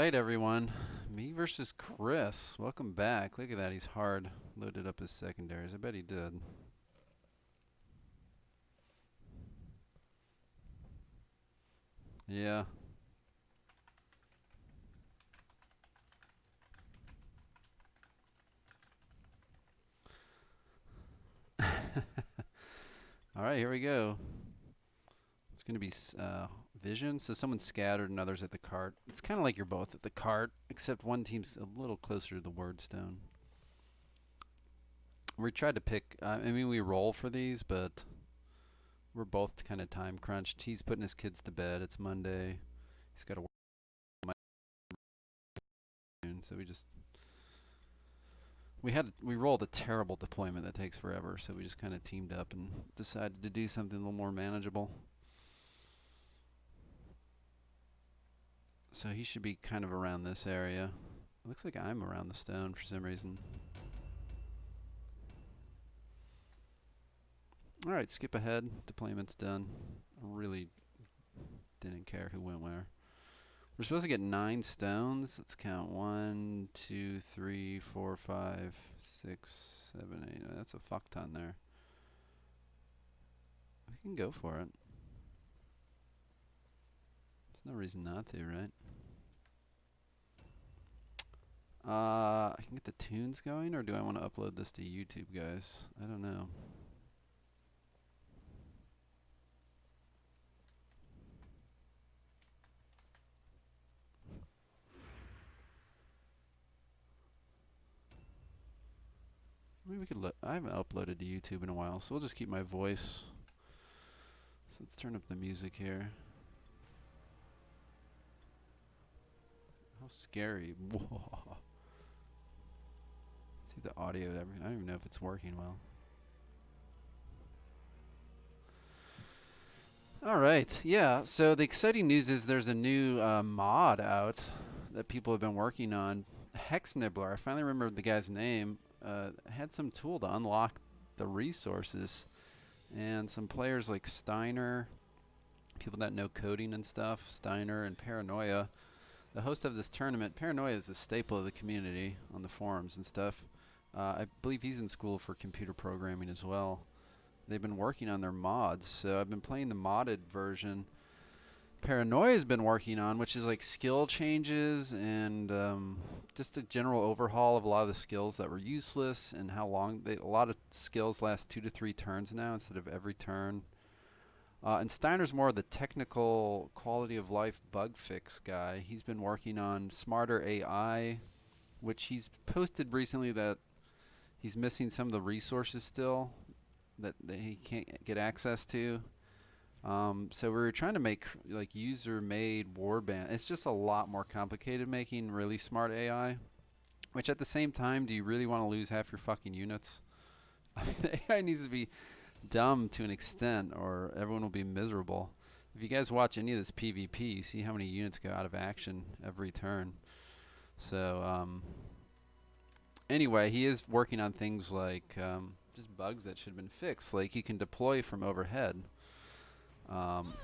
right, everyone. Me versus Chris. Welcome back. Look at that. He's hard. Loaded up his secondaries. I bet he did. Yeah. All right, here we go. It's going to be vision. So someone's scattered and others at the cart. It's kind of like you're both at the cart, except one team's a little closer to the word stone. We tried to pick, I mean, we roll for these, but we're both kind of time crunched. He's putting his kids to bed. It's Monday. He's got to work, so we rolled a terrible deployment that takes forever, so we just kind of teamed up and decided to do something a little more manageable. So he should be kind of around this area. It looks like I'm around the stone for some reason. All right, skip ahead. Deployment's done. I really didn't care who went where. We're supposed to get 9 stones. Let's count. 1, 2, 3, 4, 5, 6, 7, 8. That's a fuck ton there. We can go for it. There's no reason not to, right? I can get the tunes going, or do I want to upload this to YouTube, guys? I don't know. Maybe we could I haven't uploaded to YouTube in a while, so we'll just keep my voice. So let's turn up the music here. How scary. Whoa. See the audio. I don't even know if it's working well. All right. Yeah. So the exciting news is there's a new mod out that people have been working on. Hex Nibbler. I finally remembered the guy's name. Had some tool to unlock the resources, and some players like Steiner, people that know coding and stuff, Steiner and Paranoia, the host of this tournament. Paranoia is a staple of the community on the forums and stuff. I believe he's in school for computer programming as well. They've been working on their mods, so I've been playing the modded version. Paranoia's been working on, which is like skill changes and just a general overhaul of a lot of the skills that were useless and how long a lot of skills last 2 to 3 turns now instead of every turn. And Steiner's more of the technical quality of life bug fix guy. He's been working on smarter AI, which he's posted recently that he's missing some of the resources still that he can't get access to. So we were trying to make like user-made warband. It's just a lot more complicated making really smart AI. Which at the same time, do you really want to lose half your fucking units? I mean, the AI needs to be dumb to an extent, or everyone will be miserable. If you guys watch any of this PvP, you see how many units go out of action every turn. So anyway, he is working on things like just bugs that should have been fixed. Like you can deploy from overhead,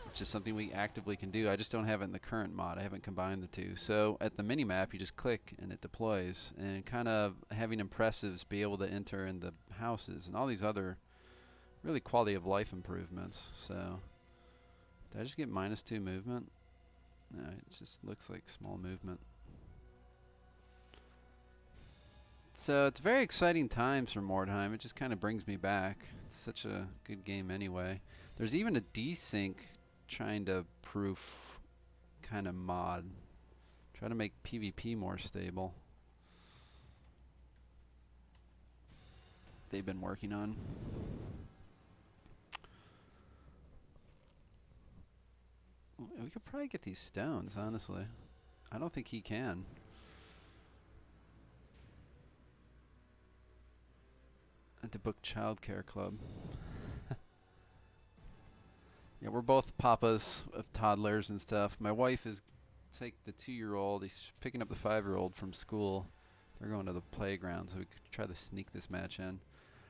which is something we actively can do. I just don't have it in the current mod. I haven't combined the two. So at the mini-map, you just click and it deploys. And kind of having impressives be able to enter in the houses and all these other really quality of life improvements. So did I just get -2 movement? No, it just looks like small movement. So it's very exciting times for Mordheim. It just kind of brings me back. It's such a good game anyway. There's even a desync trying to proof kind of mod. Try to make PvP more stable. They've been working on. We could probably get these stones, honestly. I don't think he can. At the Book Childcare Club. Yeah, we're both papas of toddlers and stuff. My wife is take the 2-year-old. He's picking up the 5-year-old from school. They're going to the playground, so we could try to sneak this match in.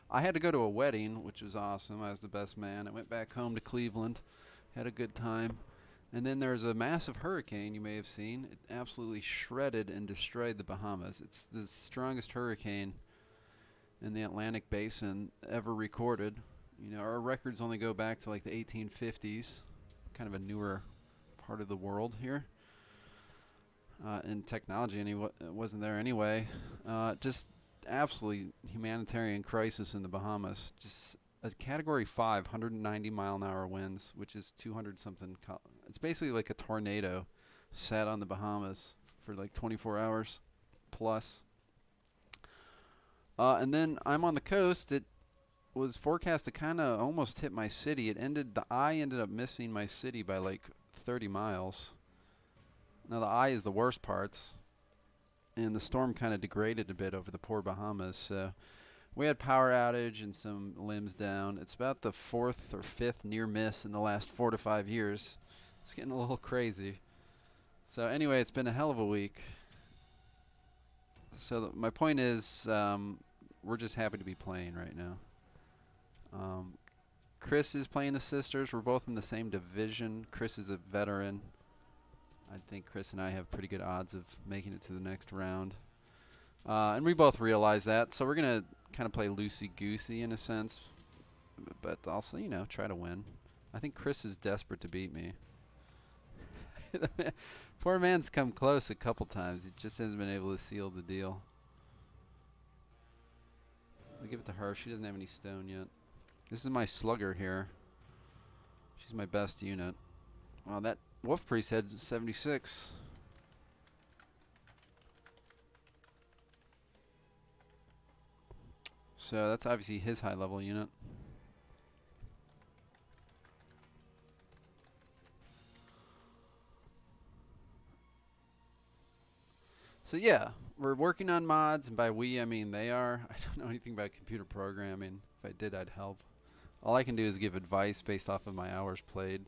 I had to go to a wedding, which was awesome. I was the best man. I went back home to Cleveland, had a good time. And then there's a massive hurricane you may have seen. It absolutely shredded and destroyed the Bahamas. It's the strongest hurricane in the Atlantic Basin ever recorded. You know, our records only go back to like the 1850s, kind of a newer part of the world here. In technology, it wasn't there anyway. Just absolutely humanitarian crisis in the Bahamas. Just a Category 5, 190-mile-an-hour winds, which is 200 something. It's basically like a tornado sat on the Bahamas for like 24 hours plus. And then I'm on the coast. It was forecast to kind of almost hit my city. The eye ended up missing my city by like 30 miles. Now the eye is the worst parts, and the storm kind of degraded a bit over the poor Bahamas. So we had power outage and some limbs down. It's about the 4th or 5th near miss in the last 4 to 5 years. It's getting a little crazy. So anyway, it's been a hell of a week. So my point is, we're just happy to be playing right now. Chris is playing the sisters. We're both in the same division. Chris is a veteran. I think Chris and I have pretty good odds of making it to the next round. And we both realize that, so we're going to kind of play loosey-goosey in a sense, but also, you know, try to win. I think Chris is desperate to beat me. Poor man's come close a couple times. He just hasn't been able to seal the deal. I'll give it to her. She doesn't have any stone yet. This is my slugger here. She's my best unit. Wow, that Wolf Priest had 76. So that's obviously his high level unit. So yeah, we're working on mods, and by we I mean they are. I don't know anything about computer programming. If I did, I'd help. All I can do is give advice based off of my hours played.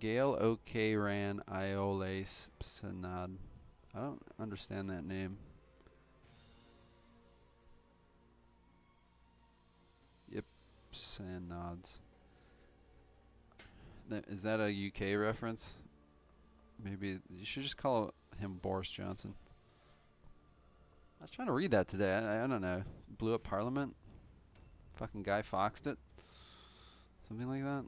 Gale OK Ran Ioles Psenad. I don't understand that name. Yep, Psenods. Is that a UK reference? Maybe you should just call him Boris Johnson. I was trying to read that today. I don't know. Blew up Parliament? Fucking Guy Fawkesed it? Something like that?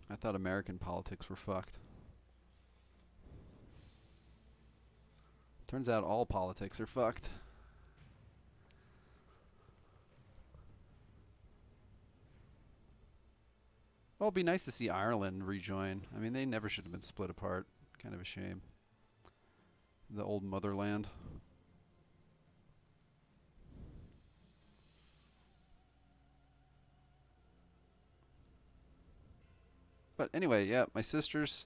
I thought American politics were fucked. Turns out all politics are fucked. Well, it'd be nice to see Ireland rejoin. I mean, they never should have been split apart. Kind of a shame. The old motherland. But anyway, yeah, my sisters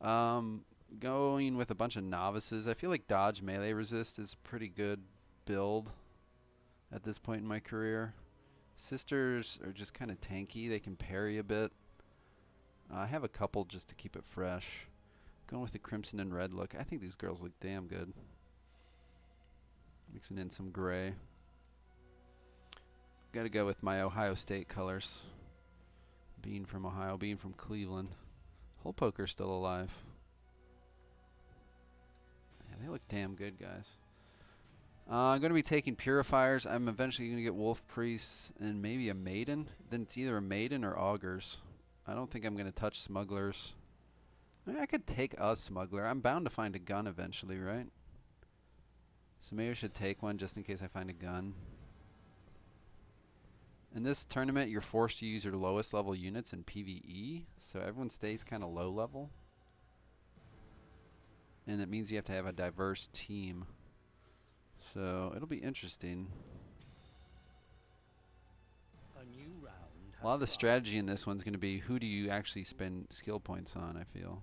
going with a bunch of novices. I feel like dodge melee resist is a pretty good build at this point in my career. Sisters are just kind of tanky. They can parry a bit. I have a couple just to keep it fresh. Going with the crimson and red look. I think these girls look damn good. Mixing in some gray. Gotta go with my Ohio State colors. Being from Ohio, being from Cleveland. Hole Poker's still alive. Yeah, they look damn good, guys. I'm going to be taking Purifiers. I'm eventually going to get Wolf Priests and maybe a Maiden. Then it's either a Maiden or Augurs. I don't think I'm going to touch Smugglers. I mean, I could take a Smuggler. I'm bound to find a gun eventually, right? So maybe I should take one just in case I find a gun. In this tournament, you're forced to use your lowest level units in PvE, so everyone stays kind of low level. And it means you have to have a diverse team. So it'll be interesting. A lot of the strategy in this one's going to be who do you actually spend skill points on, I feel.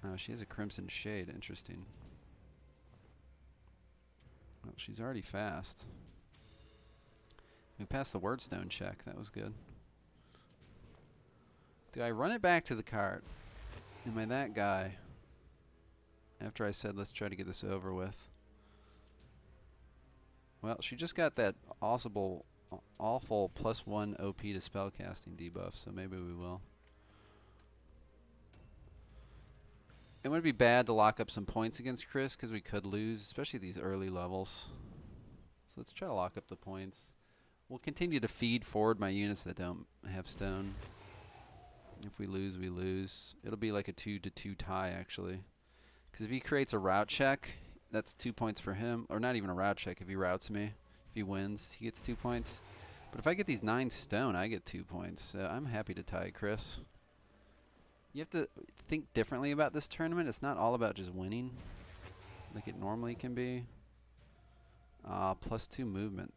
Oh, she has a Crimson Shade. Interesting. Well, she's already fast. We passed the Wordstone check. That was good. Do I run it back to the cart? Am I that guy? After I said, let's try to get this over with. Well, she just got that awful +1 OP to spellcasting debuff, so maybe we will. It would be bad to lock up some points against Chris because we could lose, especially these early levels. So let's try to lock up the points. We'll continue to feed forward my units that don't have stone. If we lose, we lose. It'll be like a 2-2 tie, actually. Because if he creates a route check, that's 2 points for him. Or not even a route check. If he routes me, if he wins, he gets 2 points. But if I get these 9 stone, I get 2 points. So I'm happy to tie Chris. You have to think differently about this tournament. It's not all about just winning like it normally can be. +2 movement.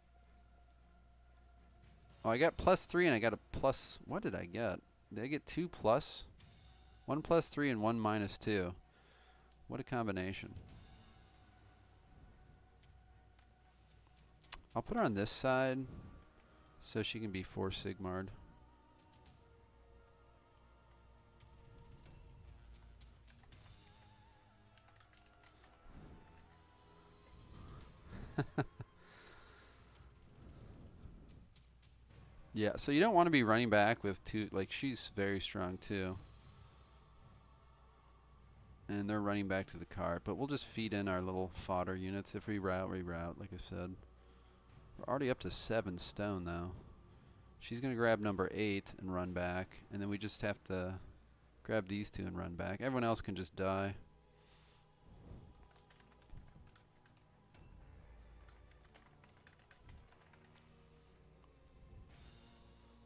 Oh, I got +3 and I got a plus. What did I get? Did I get 2 plus? 1 +3 and 1 -2. What a combination. I'll put her on this side so she can be 4 Sigmar'd. Yeah, so you don't want to be running back with 2, like she's very strong too. And they're running back to the cart, but we'll just feed in our little fodder units. If we route, like I said. We're already up to 7 stone though. She's going to grab number 8 and run back, and then we just have to grab these 2 and run back. Everyone else can just die.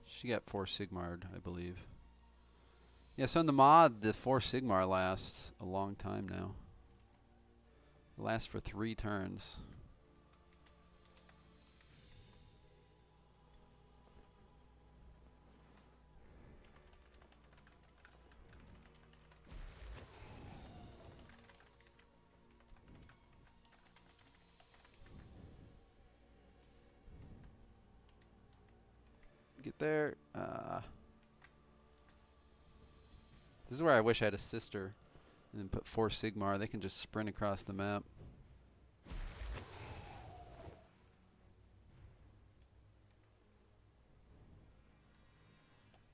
She got 4 Sigmar'd, I believe. Yeah, so in the mod, the 4 Sigmar lasts a long time now. It lasts for 3 turns. Get there. This is where I wish I had a sister. And then put 4 Sigmar. They can just sprint across the map.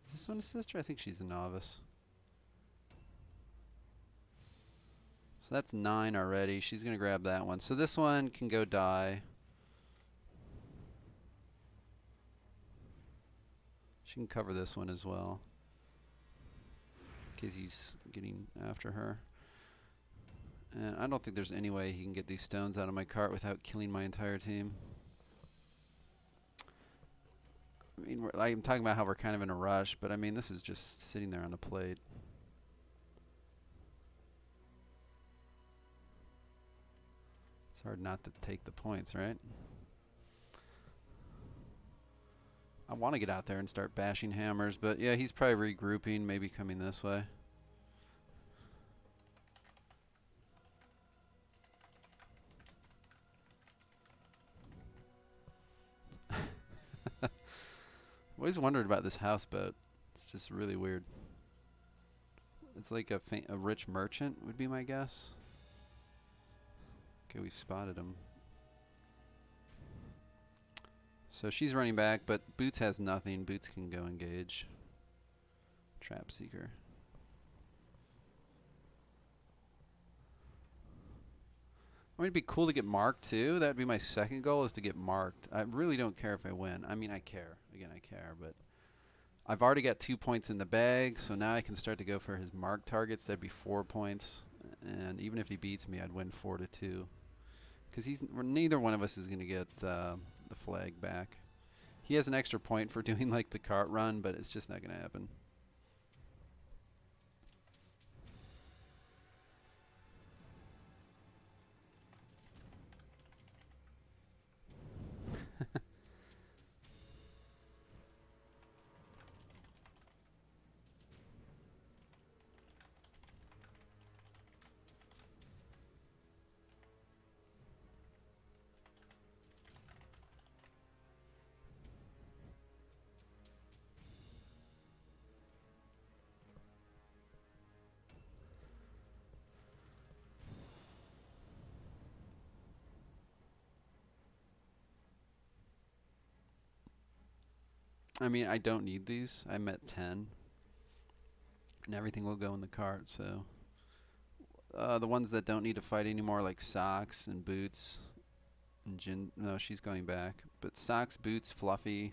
Is this one a sister? I think she's a novice. So that's 9 already. She's going to grab that one. So this one can go die. She can cover this one as well, in case he's getting after her. And I don't think there's any way he can get these stones out of my cart without killing my entire team. I mean, I'm talking about how we're kind of in a rush, but I mean, this is just sitting there on a plate. It's hard not to take the points, right? I want to get out there and start bashing hammers, but yeah, he's probably regrouping, maybe coming this way. I've always wondered about this houseboat. It's just really weird. It's like a rich merchant would be my guess. Okay, we've spotted him. So she's running back, but Boots has nothing. Boots can go engage. Trap Seeker. I mean, it'd be cool to get marked too. That'd be my second goal, is to get marked. I really don't care if I win. I mean, I care. Again, I care, but I've already got 2 points in the bag, so now I can start to go for his mark targets. That'd be 4 points, and even if he beats me, I'd win 4-2. Because neither one of us is going to get the flag back. He has an extra point for doing like the cart run, but it's just not going to happen. I mean, I don't need these. I'm at 10. And everything will go in the cart, so. The ones that don't need to fight anymore, like socks and boots. And no, she's going back. But socks, boots, fluffy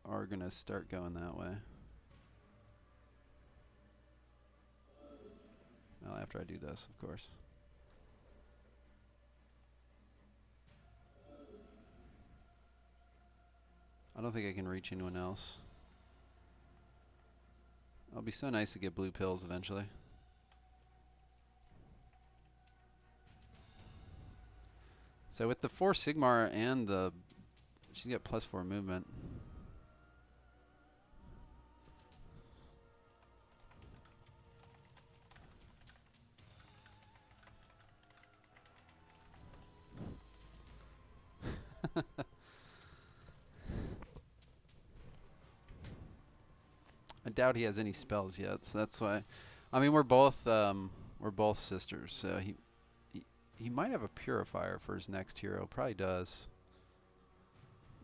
are going to start going that way. Well, after I do this, of course. I don't think I can reach anyone else. It'll be so nice to get blue pills eventually. So with the 4 Sigmar and the... She's got +4 movement. I doubt he has any spells yet, so that's why. I mean, we're both sisters, so he might have a purifier for his next hero. Probably does.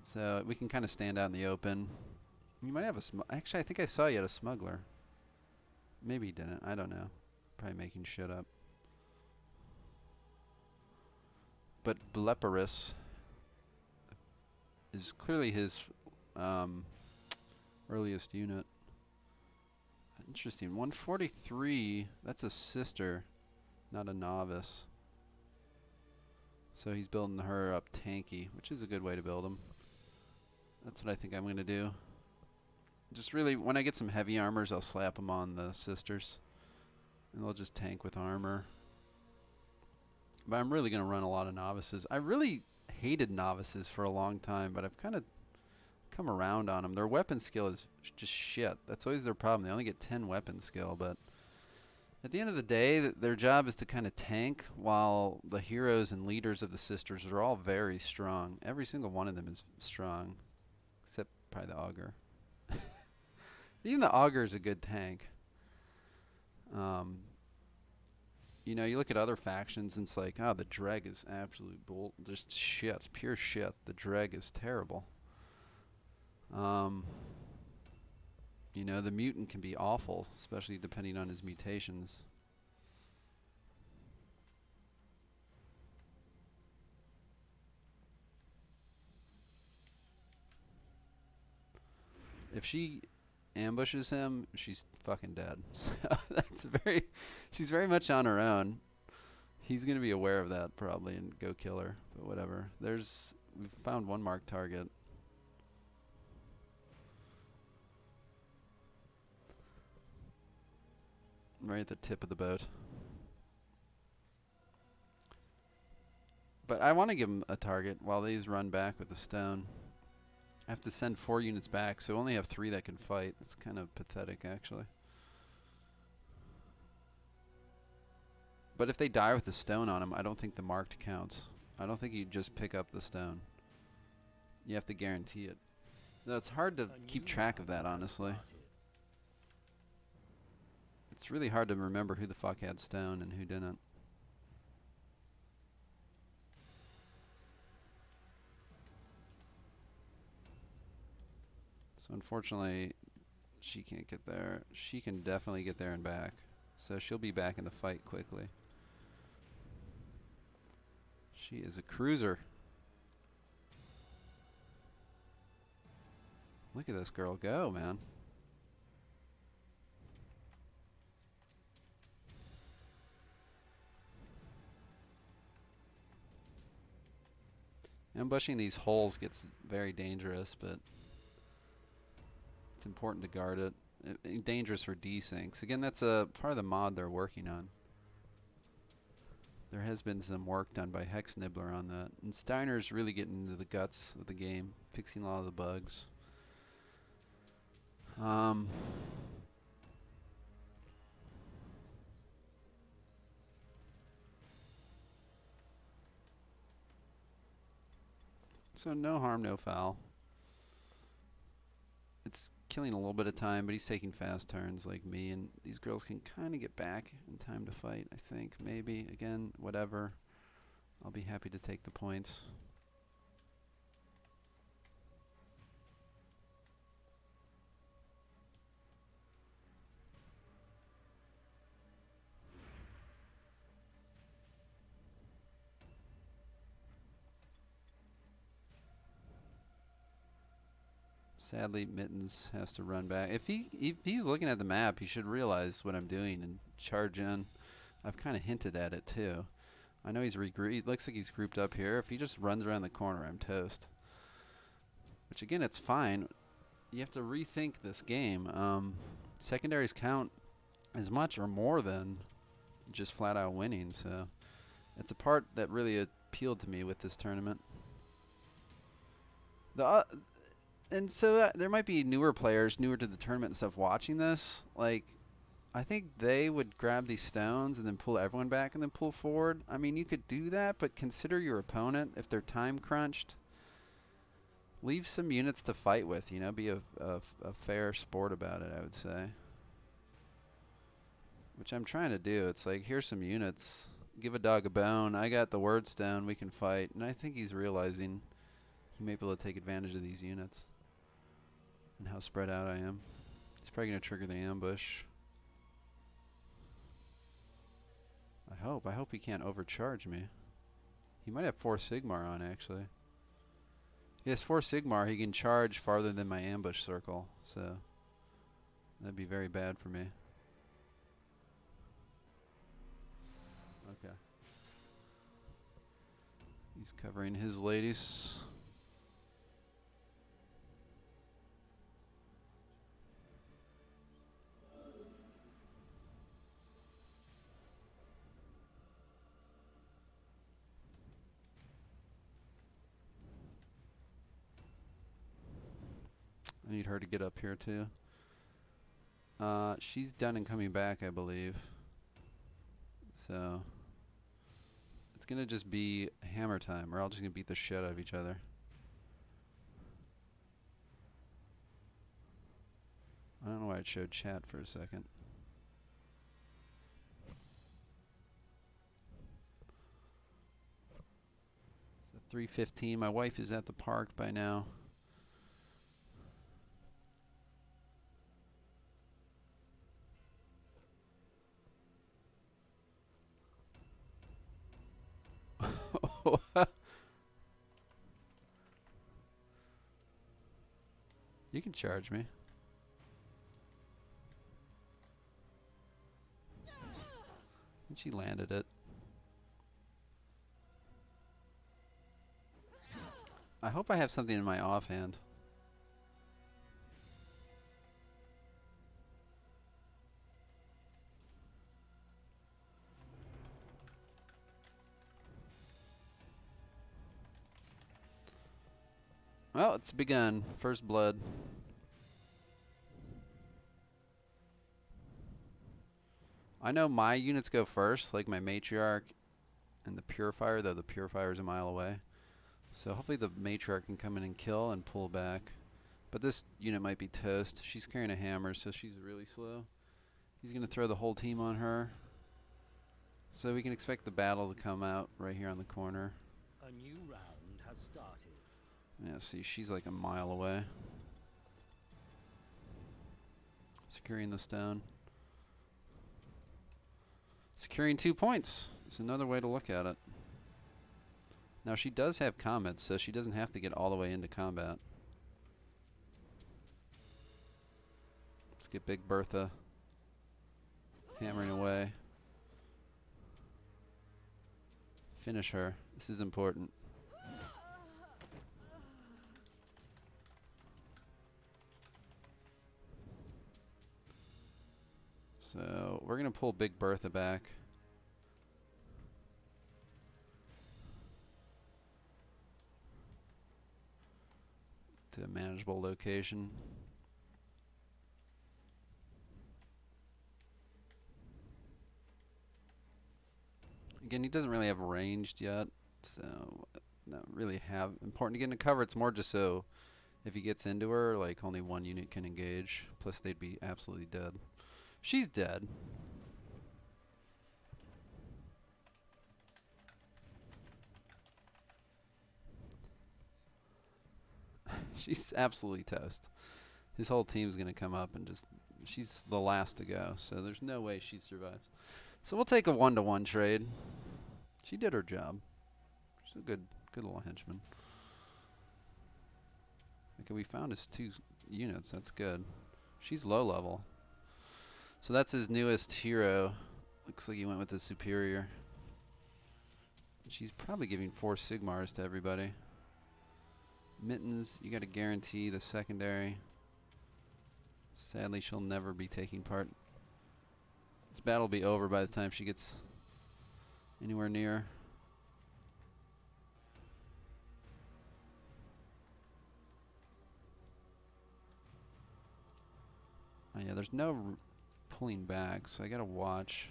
So we can kind of stand out in the open. He might have a actually, I think I saw you had a smuggler. Maybe he didn't. I don't know. Probably making shit up. But Bleparus is clearly his earliest unit. Interesting. 143. That's a sister, not a novice. So he's building her up tanky, which is a good way to build him. That's what I think I'm going to do. Just really, when I get some heavy armors, I'll slap them on the sisters. And they'll just tank with armor. But I'm really going to run a lot of novices. I really hated novices for a long time, but I've kind of come around on them. Their weapon skill is just shit. That's always their problem. They only get 10 weapon skill, but at the end of the day, their job is to kind of tank, while the heroes and leaders of the sisters are all very strong. Every single one of them is strong, except probably the augur. Even the augur is a good tank. You know, you look at other factions and it's like, oh, the Dreg is absolute just shit, pure shit. The Dreg is terrible. You know, the mutant can be awful, especially depending on his mutations. If she ambushes him, she's fucking dead. So that's she's very much on her own. He's going to be aware of that probably and go kill her, but whatever. We've found one marked target. Right at the tip of the boat. But I want to give him a target while these run back with the stone. I have to send 4 units back, so only have 3 that can fight. That's kind of pathetic, actually. But if they die with the stone on them, I don't think the marked counts. I don't think you just pick up the stone. You have to guarantee it. No, it's hard to keep track of that, honestly. It's really hard to remember who the fuck had stone and who didn't. So unfortunately, she can't get there. She can definitely get there and back. So she'll be back in the fight quickly. She is a cruiser. Look at this girl go, man. Ambushing these holes gets very dangerous, but it's important to guard it. Dangerous for desyncs. Again, that's a part of the mod they're working on. There has been some work done by Hex Nibbler on that. And Steiner's really getting into the guts of the game, fixing a lot of the bugs. So no harm, no foul. It's killing a little bit of time, but he's taking fast turns like me, and these girls can kind of get back in time to fight, I think. Maybe. Again, whatever. I'll be happy to take the points. Sadly, Mittens has to run back. If he's looking at the map, he should realize what I'm doing and charge in. I've kind of hinted at it too. I know he's it looks like he's grouped up here. If he just runs around the corner, I'm toast. Which again, it's fine. You have to rethink this game. Secondaries count as much or more than just flat out winning. So it's a part that really appealed to me with this tournament. And so there might be newer players, newer to the tournament and stuff, watching this. Like, I think they would grab these stones and then pull everyone back and then pull forward. I mean, you could do that, but consider your opponent. If they're time crunched, leave some units to fight with, you know, be a fair sport about it, I would say. Which I'm trying to do. It's like, here's some units. Give a dog a bone. I got the word stone. We can fight. And I think he's realizing he may be able to take advantage of these units and how spread out I am. He's probably going to trigger the ambush. I hope he can't overcharge me. He might have 4 Sigmar on, actually. If he has 4 Sigmar, he can charge farther than my ambush circle, so that'd be very bad for me. Okay. He's covering his ladies. I need her to get up here too. She's done and coming back, I believe. So it's gonna just be hammer time. We're all just gonna beat the shit out of each other. I don't know why it showed chat for a second. So 3:15. My wife is at the park by now. You can charge me. And she landed it. I hope I have something in my offhand. Well, it's begun. First blood. I know my units go first, like my matriarch and the purifier, though the purifier's a mile away. So hopefully the matriarch can come in and kill and pull back. But this unit might be toast. She's carrying a hammer, so she's really slow. He's going to throw the whole team on her. So we can expect the battle to come out right here on the corner. A new round has started. Yeah, see, she's like a mile away. Securing the stone. Securing 2 points. It's another way to look at it. Now she does have comets, so she doesn't have to get all the way into combat. Let's get Big Bertha hammering away. Finish her. This is important. So we're going to pull Big Bertha back. To a manageable location. Again, he doesn't really have ranged yet, so not really have important to get into cover. It's more just so if he gets into her, like only one unit can engage. Plus they'd be absolutely dead. She's dead. She's absolutely toast. His whole team's going to come up and just... She's the last to go, so there's no way she survives. So we'll take a 1-to-1 trade. She did her job. She's a good little henchman. Okay, we found his 2 units. That's good. She's low level. So that's his newest hero. Looks like he went with the superior. She's probably giving 4 Sigmars to everybody. Mittens, you got to guarantee the secondary. Sadly, she'll never be taking part. This battle will be over by the time she gets anywhere near. Oh yeah, there's no pulling back, so I gotta watch.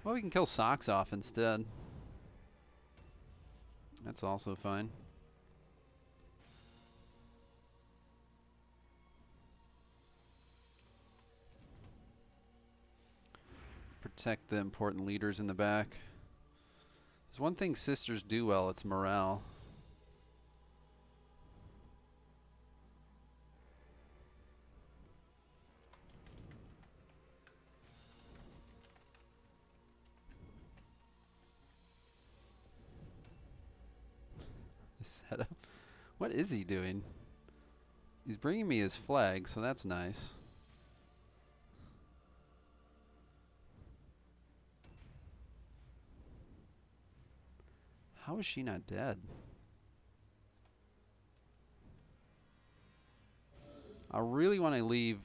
Well, we can kill socks off instead. That's also fine. Protect the important leaders in the back. There's one thing sisters do well, it's morale. Setup. What is he doing? He's bringing me his flag, so that's nice. How is she not dead? I really want to leave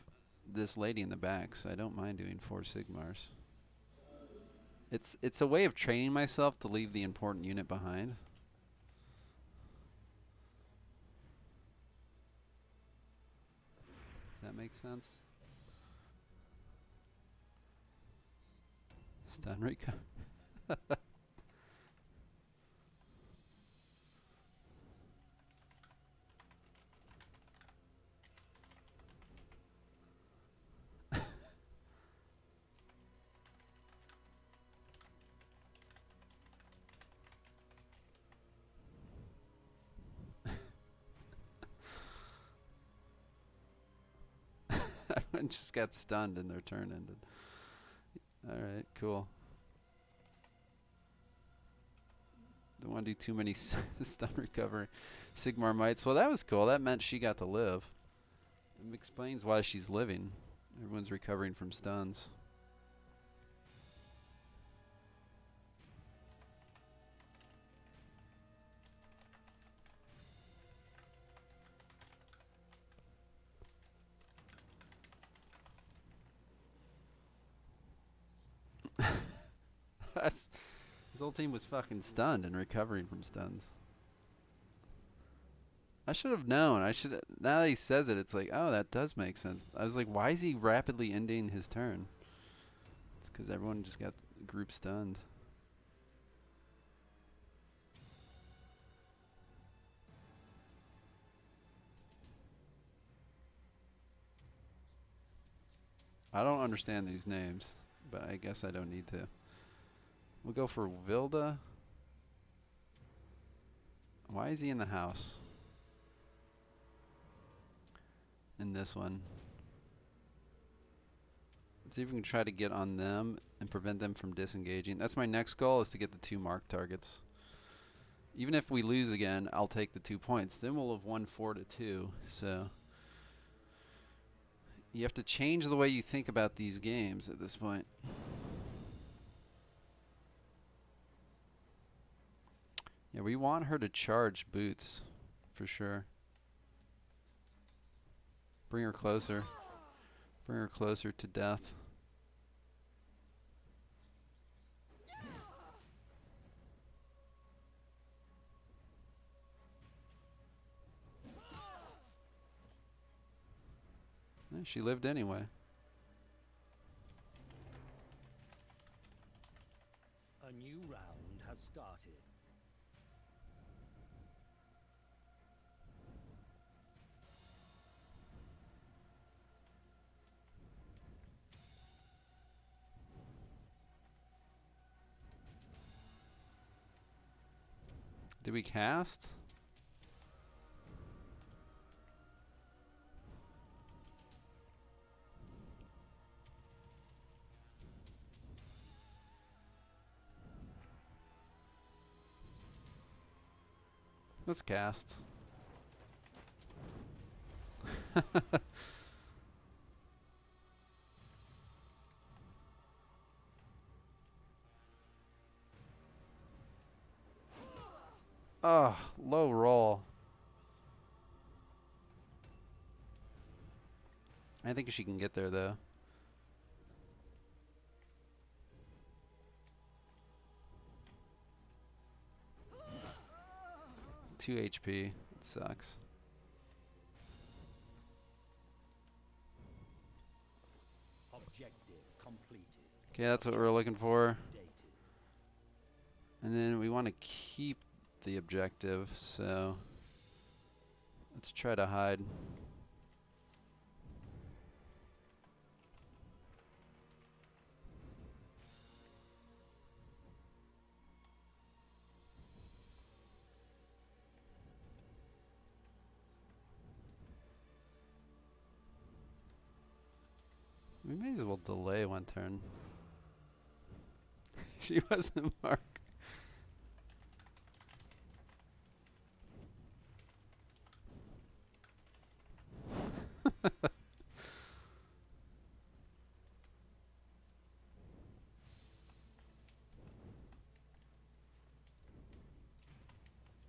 this lady in the back, so I don't mind doing 4 Sigmars. It's a way of training myself to leave the important unit behind. Does that make sense? Stun recover. Everyone just got stunned and their turn ended. Alright, cool. Don't want to do too many stun recovery Sigmar mites. Well, that was cool. That meant she got to live. It explains why she's living. Everyone's recovering from stuns. His whole team was fucking stunned and recovering from stuns. I should have known. Now that he says it, it's like, oh, that does make sense. I was like, why is he rapidly ending his turn? It's because everyone just got group stunned. I don't understand these names, but I guess I don't need to. We'll go for Vilda. Why is he in the house? In this one. Let's see if we can try to get on them and prevent them from disengaging. That's my next goal, is to get the 2 marked targets. Even if we lose again, I'll take the 2 points. Then we'll have won 4-2. So you have to change the way you think about these games at this point. Yeah, we want her to charge boots, for sure. Bring her closer. Bring her closer to death. Yeah, she lived anyway. A new round has started. Did we cast? Let's cast. Oh, low roll. I think she can get there though. Two HP. It sucks. Objective completed. Okay, that's what we're looking for. Updated. And then we want to keep the objective, so let's try to hide. We may as well delay one turn. She wasn't marked.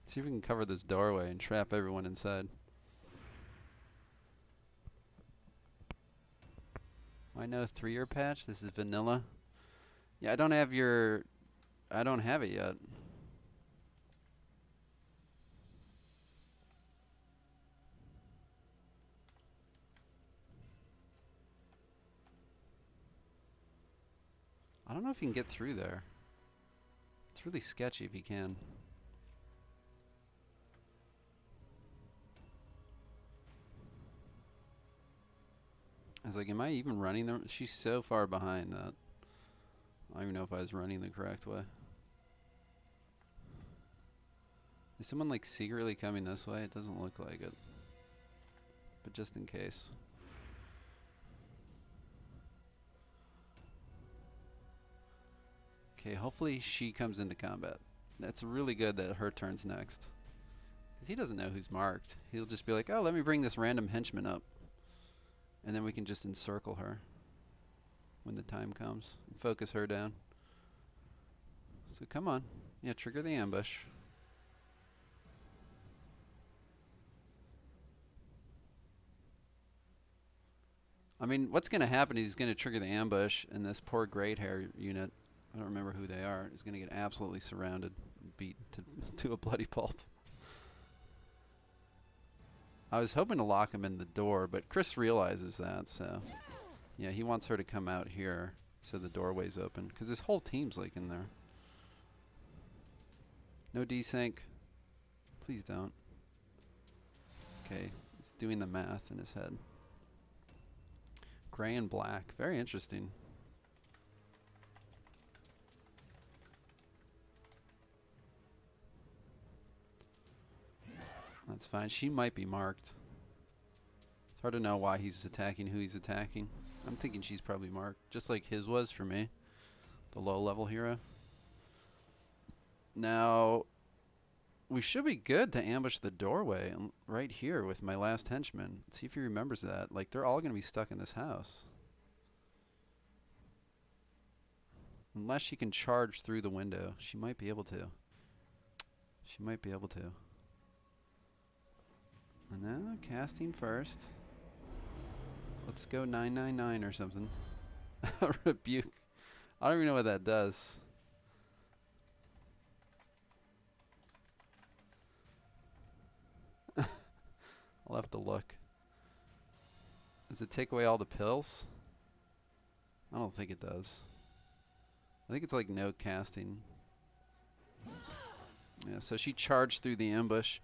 See if we can cover this doorway and trap everyone inside. I know 3-year patch. This is vanilla. Yeah, I don't have your. I don't have it yet. I don't know if you can get through there. It's really sketchy if you can. I was like, am I even running the... She's so far behind that I don't even know if I was running the correct way. Is someone like secretly coming this way? It doesn't look like it. But just in case. Okay, hopefully she comes into combat. That's really good that her turn's next. Because he doesn't know who's marked. He'll just be like, oh, let me bring this random henchman up. And then we can just encircle her when the time comes and focus her down. So come on. Yeah, trigger the ambush. I mean, what's going to happen is he's going to trigger the ambush, and this poor great hair unit, I don't remember who they are, is going to get absolutely surrounded, beat to a bloody pulp. I was hoping to lock him in the door, but Chris realizes that, so yeah, he wants her to come out here so the doorway's open, because his whole team's like in there. No desync. Please don't. Okay, he's doing the math in his head. Gray and black. Very interesting. That's fine. She might be marked. It's hard to know why he's attacking who he's attacking. I'm thinking she's probably marked, just like his was for me. The low-level hero. Now, we should be good to ambush the doorway right here with my last henchman. Let's see if he remembers that. Like, they're all going to be stuck in this house. Unless she can charge through the window. She might be able to. She might be able to. And now, casting first. Let's go 999 or something. Rebuke. I don't even know what that does. I'll have to look. Does it take away all the pills? I don't think it does. I think it's like no casting. Yeah, so she charged through the ambush.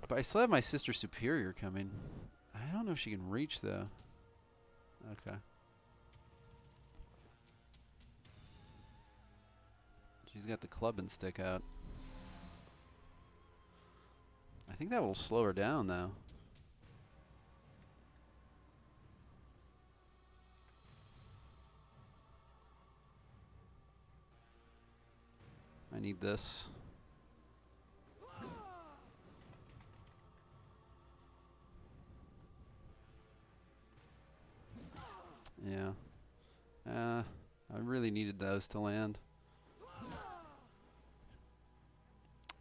But I still have my sister superior coming. I don't know if she can reach though. Okay. She's got the club and stick out. I think that will slow her down though. I need this. Yeah. I really needed those to land.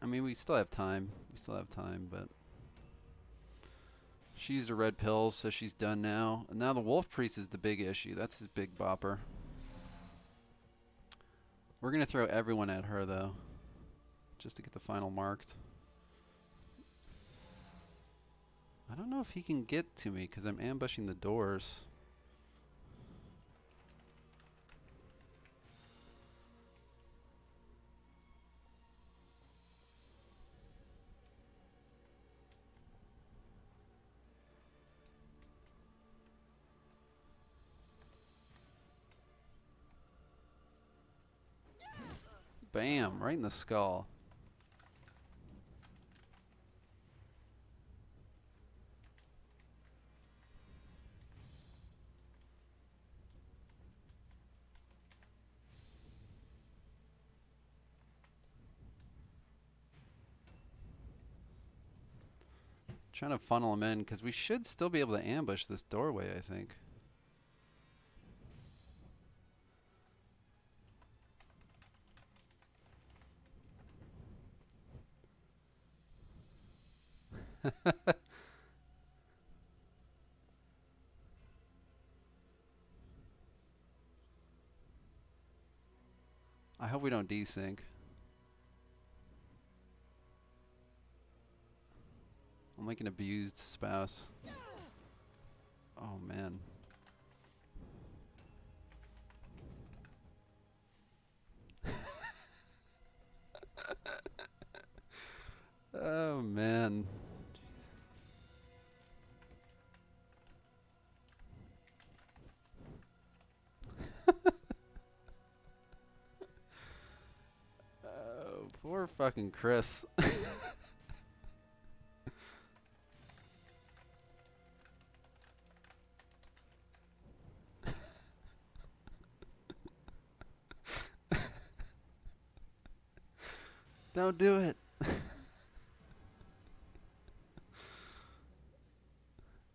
I mean, we still have time. We still have time, but she used her red pills, so she's done now. And now the Wolf Priest is the big issue. That's his big bopper. We're going to throw everyone at her, though, just to get the final marked. I don't know if he can get to me because I'm ambushing the doors. Bam, right in the skull. Trying to funnel him in because we should still be able to ambush this doorway, I think. I hope we don't desync. I'm like an abused spouse. Oh, man. Oh, man. Oh, poor fucking Chris. Don't do it.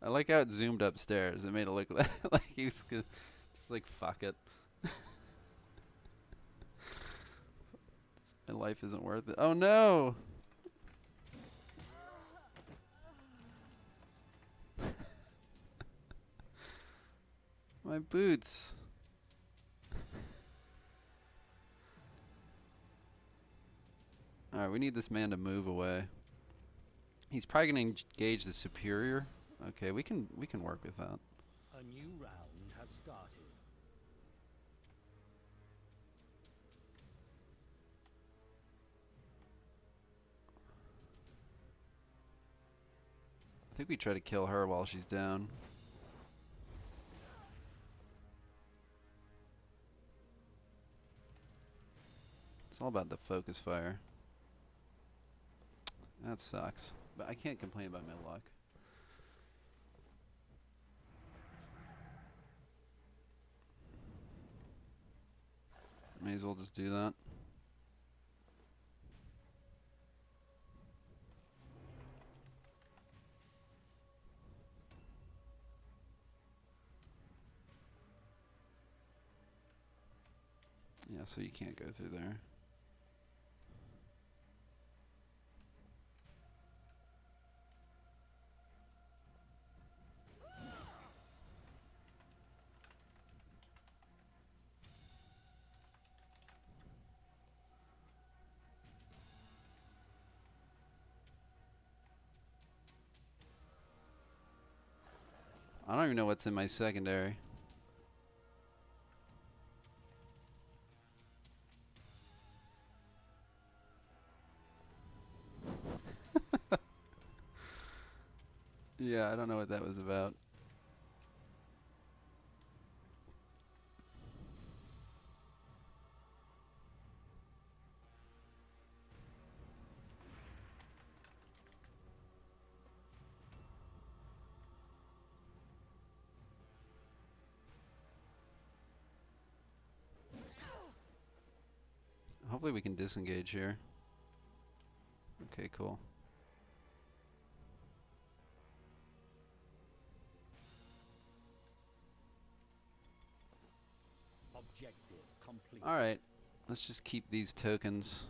I like how it zoomed upstairs. It made it look like he was just like, fuck it. My life isn't worth it. Oh no! My boots. Alright, we need this man to move away. He's probably gonna engage the superior. Okay, we can work with that. A new round has started. I think we try to kill her while she's down. It's all about the focus fire. That sucks. But I can't complain about my luck. May as well just do that. Yeah, so you can't go through there. I don't even know what's in my secondary. Yeah, I don't know what that was about. Hopefully we can disengage here. Okay, cool. complete. Alright, let's just keep these tokens.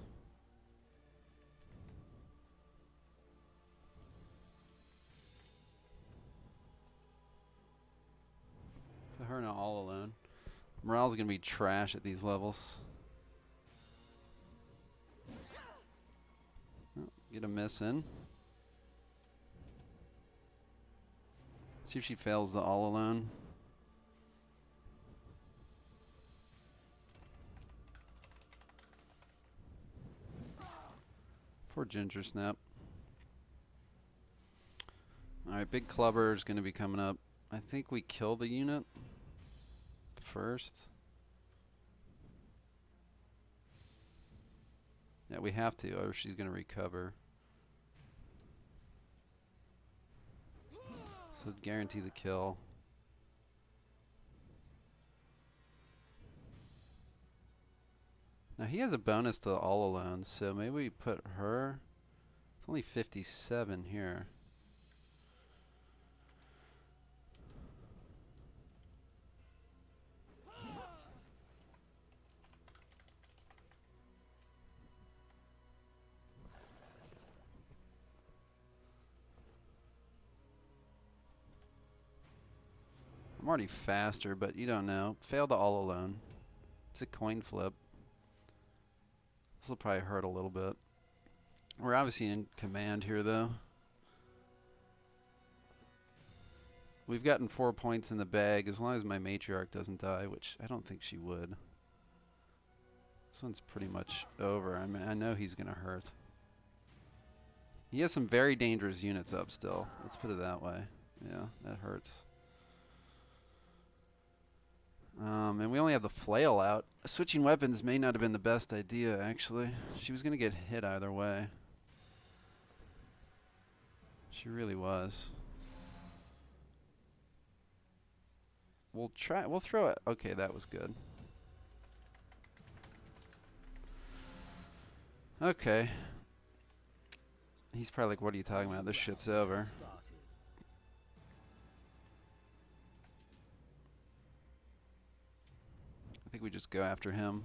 Put her in all alone. Morale's gonna be trash at these levels. Oh, get a miss in. See if she fails the all alone. Poor Ginger Snap. Alright, big clubber is going to be coming up. I think we kill the unit first. Yeah, we have to, or she's going to recover. So guarantee the kill. Now he has a bonus to all alone, so maybe we put her. It's only 57 here. I'm already faster, but you don't know. Failed to all alone. It's a coin flip. This will probably hurt a little bit. We're obviously in command here, though. We've gotten 4 points in the bag as long as my matriarch doesn't die, which I don't think she would. This one's pretty much over. I mean, I know he's going to hurt. He has some very dangerous units up still. Let's put it that way. Yeah, that hurts. And we only have the flail out. Switching weapons may not have been the best idea, actually. She was going to get hit either way. She really was. We'll try. We'll throw it. Okay, that was good. Okay. He's probably like, what are you talking about? This shit's over. I think we just go after him.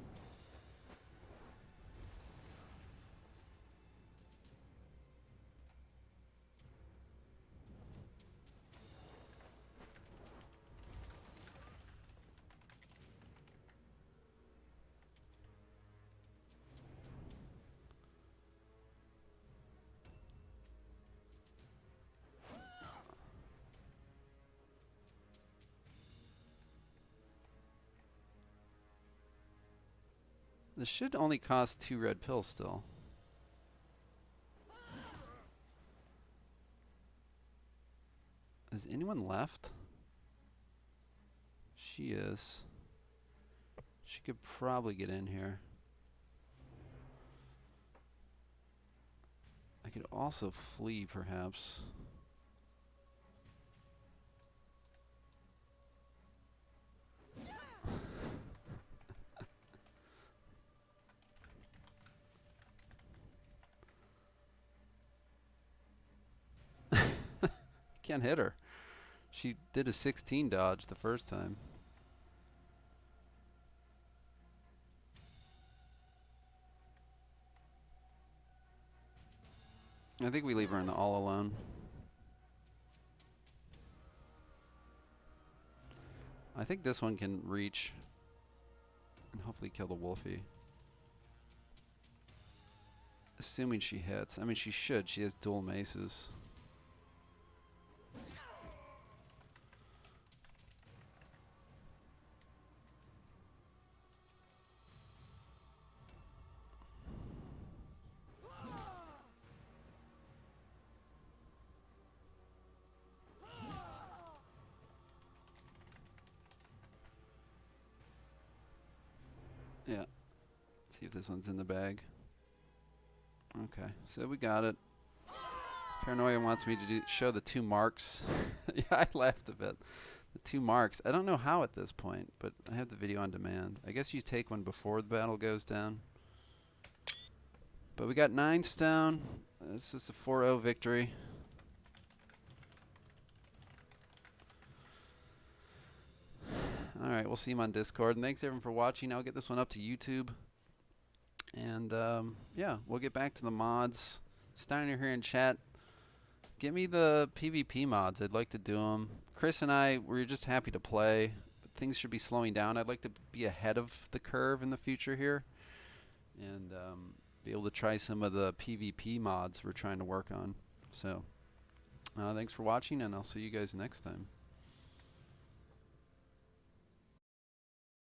This should only cost 2 red pills still. Is anyone left? She is. She could probably get in here. I could also flee, perhaps. Can't hit her. She did a 16 dodge the first time. I think we leave her in the all alone. I think this one can reach and hopefully kill the Wolfie. Assuming she hits. I mean, she should. She has dual maces. Yeah. See if this one's in the bag. Okay, so we got it. Paranoia wants me to show the 2 marks. Yeah, I laughed a bit. The 2 marks. I don't know how at this point, but I have the video on demand. I guess you take one before the battle goes down. But we got 9 stone. This is a 4-0 victory. Alright. right, we'll see him on Discord. And thanks everyone for watching. I'll get this one up to YouTube. And yeah, we'll get back to the mods. Steiner here in chat. Give me the PvP mods. I'd like to do them. Chris and I, we're just happy to play. But things should be slowing down. I'd like to be ahead of the curve in the future here. And be able to try some of the PvP mods we're trying to work on. So, thanks for watching, and I'll see you guys next time.